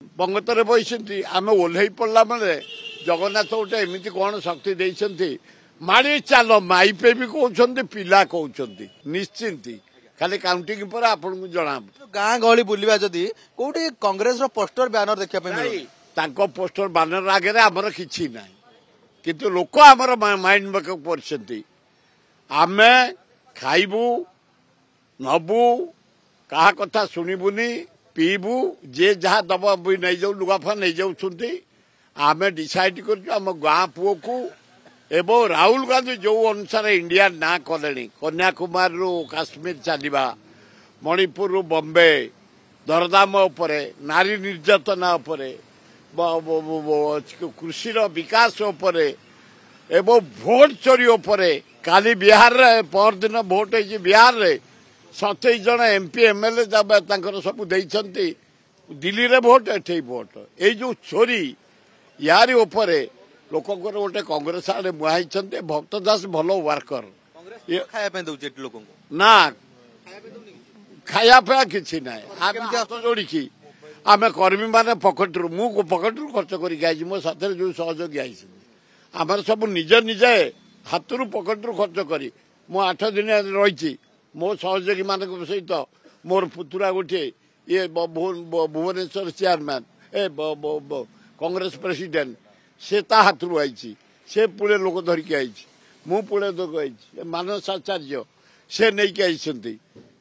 बंगतरे बही आम ओह्ल पड़ा बेले जगन्नाथ गोटे एमती कौन शक्ति देते माड़ी चाल माइपे भी कहते पिला कहते निश्चिंत खाली काउंटिंग पर आपन को जना गाँ गहली बुलवा जदि कोठी कांग्रेस रो पोस्टर बैनर देखा पोस्टर बैनर आगे आमर कि ना किंतु लोक आमर माइंड मेकअप कर आम खाइबू नबू कहा कथा शुणुनि पीबू जे जहाँ दब नहीं जाऊ लुगाफा नहीं जाऊँ आम डिसाइड कर गाँ पुओ को एवं राहुल गांधी जो अनुसार इंडिया ना कले कन्याकुमार रु काश्मीर चलवा मणिपुर रु बॉम्बे दरदाम उपरे नारी निर्यातना उपरे कृषि विकास उपरे एवं भोट चोरी उपरे काली बिहार रे पर दिन भोट है बिहार रे 27 जन एमपी एमएलए सब देइछंती दिल्ली रे भोट एठे भोट ए जो चोरी यारी उपरे लोक गोटे कांग्रेस आड़े मुहाई भक्त दास भल वर्कर ना खाया पिया कि ना जोड़ी आम कर्मी मैंने पकेट मु पकेट खर्च कर मो साथ जो सहयोगी आई आम सब निज निजे हाथ रु पकेट खर्च कर मु 8 दिन रही मो सहयोगी मान सहित मोर पुतुरा गोटे ये भुवनेश्वर चेयरमैन ए कांग्रेस प्रेसिडेंट से हाथ रु आई से पुणे लोक धरिकी आई मु पुणे लोक आई मानस आचार्य से नहीं आई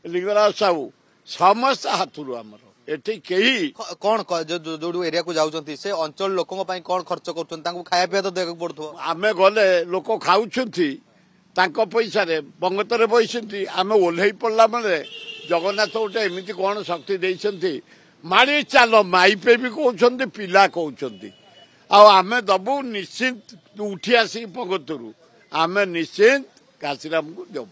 लिंगराज साहू समस्त हाथ रु आमर एठी कही कौन जो एरिया को जाउछंती से अंचल लोकों ପାଇଁ कौन खर्च करछन खाया पिया तो देखक पड़थो आमे गले लोक खाउछंती तांको पैसा रे बंगतरे बही आम ओह्ल पड़ा बेले जगन्नाथ गोटे एमती कौन शक्ति देते माड़ी चाल माइपे भी कहते पिला कहते आम दबू निश्चिंत उठी आसिक बंगतरू आम निश्चिंत काशीराम को देव।